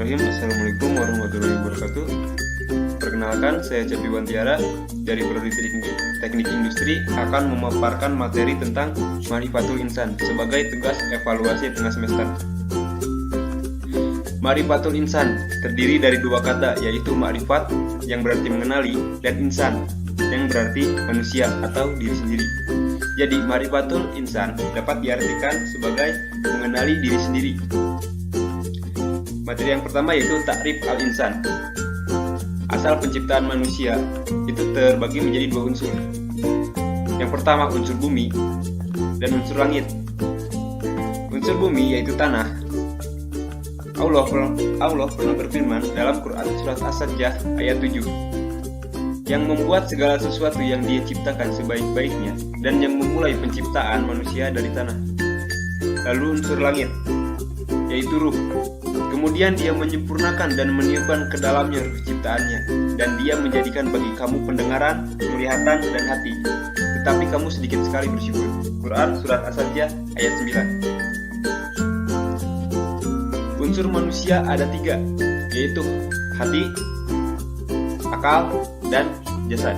Bismillahirrahmanirrahim. Assalamualaikum warahmatullahi wabarakatuh. Perkenalkan, saya Cepi Wantiara dari Prodi Teknik Industri akan memaparkan materi tentang Ma'rifatul Insan sebagai tugas evaluasi tengah semester. Ma'rifatul Insan terdiri dari dua kata, yaitu ma'rifat yang berarti mengenali dan insan yang berarti manusia atau diri sendiri. Jadi Ma'rifatul Insan dapat diartikan sebagai mengenali diri sendiri. Materi yang pertama yaitu Ta'rif al-Insan. Asal penciptaan manusia itu terbagi menjadi dua unsur. Yang pertama unsur bumi dan unsur langit. Unsur bumi yaitu tanah. Allah pernah berfirman dalam Quran surat As-Sajdah ayat 7, yang membuat segala sesuatu yang Dia ciptakan sebaik-baiknya dan yang memulai penciptaan manusia dari tanah. Lalu unsur langit yaitu ruh. Kemudian Dia menyempurnakan dan meniupkan ke dalamnya ruh ciptaannya, dan Dia menjadikan bagi kamu pendengaran, penglihatan, dan hati. Tetapi kamu sedikit sekali bersyukur. Quran Surat As-Sajdah ayat 9. Unsur manusia ada tiga, yaitu hati, akal, dan jasad.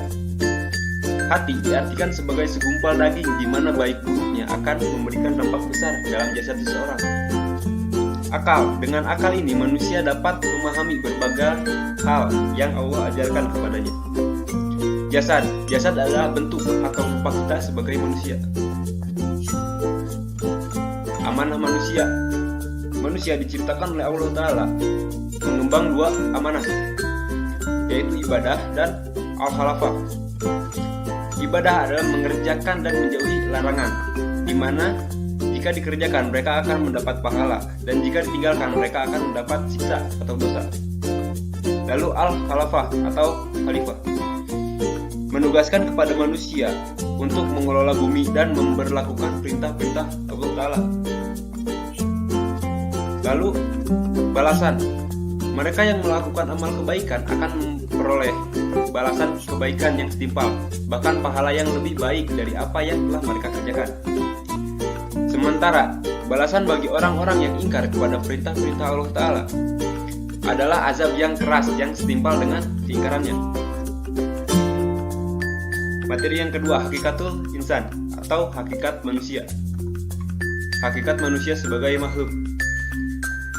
Hati diartikan sebagai segumpal daging di mana baik buruknya akan memberikan dampak besar dalam jasad seseorang. Akal, dengan akal ini manusia dapat memahami berbagai hal yang Allah ajarkan kepadanya. Jasad adalah bentuk atau rupa kita sebagai manusia. Amanah manusia. Manusia diciptakan oleh Allah Ta'ala mengemban dua amanah, yaitu ibadah dan al-khalafah. Ibadah adalah mengerjakan dan menjauhi larangan, di mana jika dikerjakan mereka akan mendapat pahala, dan jika ditinggalkan mereka akan mendapat siksa atau dosa. Lalu al-khalafah atau khalifah menugaskan kepada manusia untuk mengelola bumi dan memberlakukan perintah-perintah Allah Ta'ala. Lalu balasan. Mereka yang melakukan amal kebaikan akan memperoleh balasan kebaikan yang setimpal, bahkan pahala yang lebih baik dari apa yang telah mereka kerjakan. Sementara balasan bagi orang-orang yang ingkar kepada perintah-perintah Allah Ta'ala adalah azab yang keras yang setimpal dengan keingkarannya. Materi yang kedua, Hakikatul Insan atau hakikat manusia. Hakikat manusia sebagai makhluk.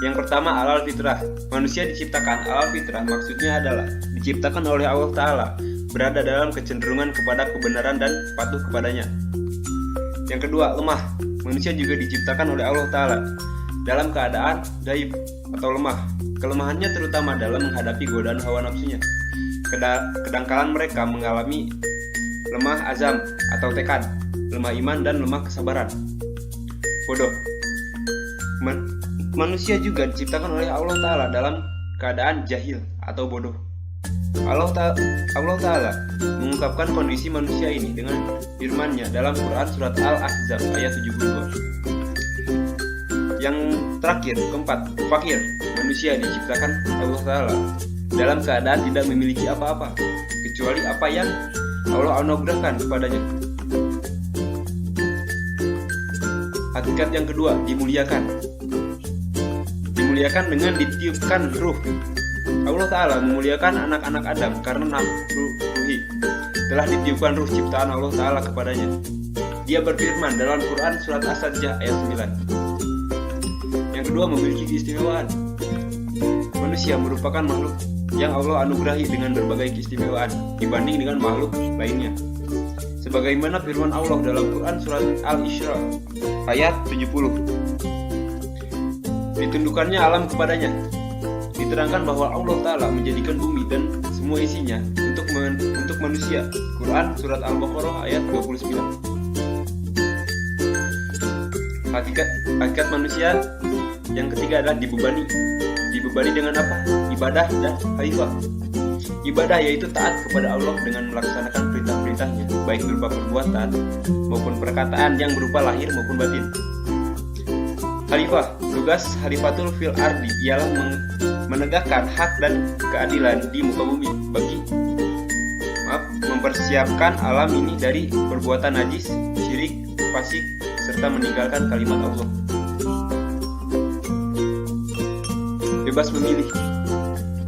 Yang pertama, alal fitrah. Manusia diciptakan alal fitrah, maksudnya adalah diciptakan oleh Allah Ta'ala, berada dalam kecenderungan kepada kebenaran dan patuh kepadanya. Yang kedua, lemah. Manusia juga diciptakan oleh Allah Ta'ala dalam keadaan daif atau lemah. Kelemahannya terutama dalam menghadapi godaan hawa nafsunya. Kedangkalan mereka mengalami lemah azam atau tekad, lemah iman, dan lemah kesabaran. Bodoh. Manusia juga diciptakan oleh Allah Ta'ala dalam keadaan jahil atau bodoh. Allah Ta'ala mengungkapkan kondisi manusia ini dengan firman-Nya dalam Quran Surat Al-Ahzab ayat 72. Yang terakhir, keempat, fakir. Manusia diciptakan Allah Ta'ala dalam keadaan tidak memiliki apa-apa kecuali apa yang Allah anugerahkan kepadanya. Hakikat yang kedua, dimuliakan. Dimuliakan dengan ditiupkan ruh. Allah Ta'ala memuliakan anak-anak Adam karena nafsu ruhi telah ditiupkan ruh ciptaan Allah Ta'ala kepadanya. Dia berfirman dalam Quran Surat As-Sajdah ayat 9. Yang kedua, memiliki keistimewaan. Manusia merupakan makhluk yang Allah anugerahi dengan berbagai keistimewaan dibanding dengan makhluk lainnya. Sebagaimana firman Allah dalam Quran Surat Al-Isra ayat 70. Ditundukkannya alam kepadanya. Diterangkan bahwa Allah Ta'ala menjadikan bumi dan semua isinya untuk manusia. Quran Surat Al-Baqarah ayat 29. Hakikat manusia yang ketiga adalah dibebani. Dibebani dengan apa? Ibadah dan khalifah. Ibadah yaitu taat kepada Allah dengan melaksanakan perintah-perintahnya, baik berupa perbuatan maupun perkataan yang berupa lahir maupun batin. Khalifah, tugas khalifatul fil ardi ialah menegakkan hak dan keadilan di muka bumi mempersiapkan alam ini dari perbuatan najis, syirik, fasik, serta meninggalkan kalimat Allah. bebas memilih.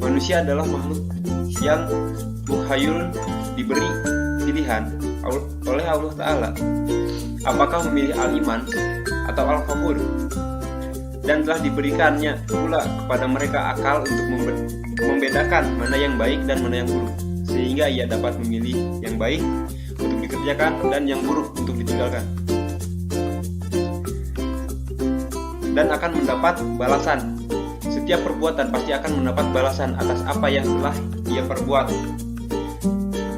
Manusia adalah makhluk yang mukhayul, diberi pilihan oleh Allah Ta'ala apakah memilih al-iman atau al-kufur, dan telah diberikannya pula kepada mereka akal untuk membedakan mana yang baik dan mana yang buruk, sehingga ia dapat memilih yang baik untuk dikerjakan dan yang buruk untuk ditinggalkan, dan akan mendapat balasan. Setiap perbuatan pasti akan mendapat balasan atas apa yang telah ia perbuat.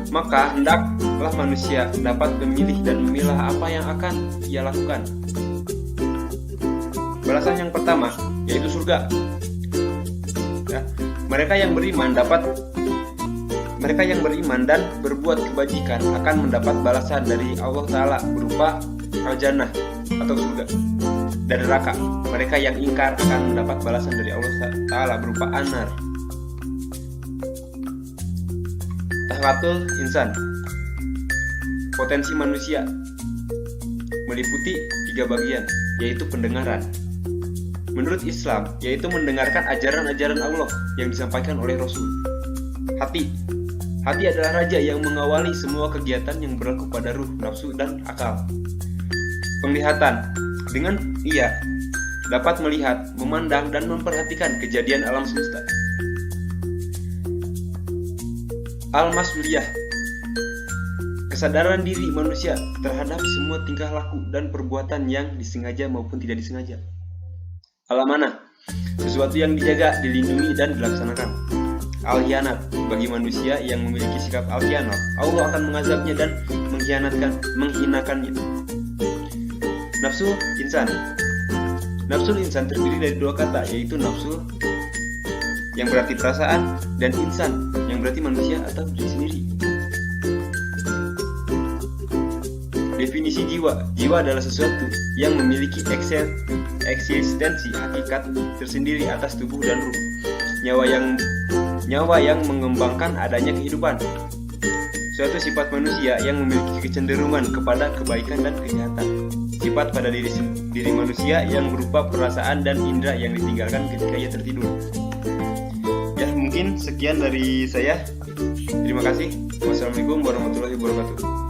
Maka hendaklah manusia dapat memilih dan memilah apa yang akan ia lakukan. Balasan yang pertama yaitu surga. Ya, mereka yang beriman dan berbuat kebajikan akan mendapat balasan dari Allah Ta'ala berupa al-jannah atau surga. Dan neraka, mereka yang ingkar akan mendapat balasan dari Allah Ta'ala berupa anar. Tahlatul insan, potensi manusia meliputi 3 bagian, yaitu pendengaran. Menurut Islam, yaitu mendengarkan ajaran-ajaran Allah yang disampaikan oleh Rasul. Hati adalah raja yang mengawali semua kegiatan yang berlaku pada ruh, nafsu, dan akal. Penglihatan, dengan ia dapat melihat, memandang, dan memperhatikan kejadian alam semesta. Al-Mas'uliyah, kesadaran diri manusia terhadap semua tingkah laku dan perbuatan yang disengaja maupun tidak disengaja. Al-Amanah, sesuatu yang dijaga, dilindungi, dan dilaksanakan. Al-Khianat, bagi manusia yang memiliki sikap al-khianat, Allah akan mengazabnya dan menghinakannya. Nafsul insan, nafsul insan terdiri dari 2 kata, yaitu nafsu yang berarti perasaan dan insan yang berarti manusia atau diri sendiri. Definisi jiwa adalah sesuatu yang memiliki eksistensi hakikat tersendiri atas tubuh dan ruh. Nyawa yang mengembangkan adanya kehidupan. Suatu sifat manusia yang memiliki kecenderungan kepada kebaikan dan kejahatan. Sifat pada diri manusia yang berupa perasaan dan indera yang ditinggalkan ketika ia tertidur. Ya, mungkin sekian dari saya. Terima kasih. Wassalamualaikum warahmatullahi wabarakatuh.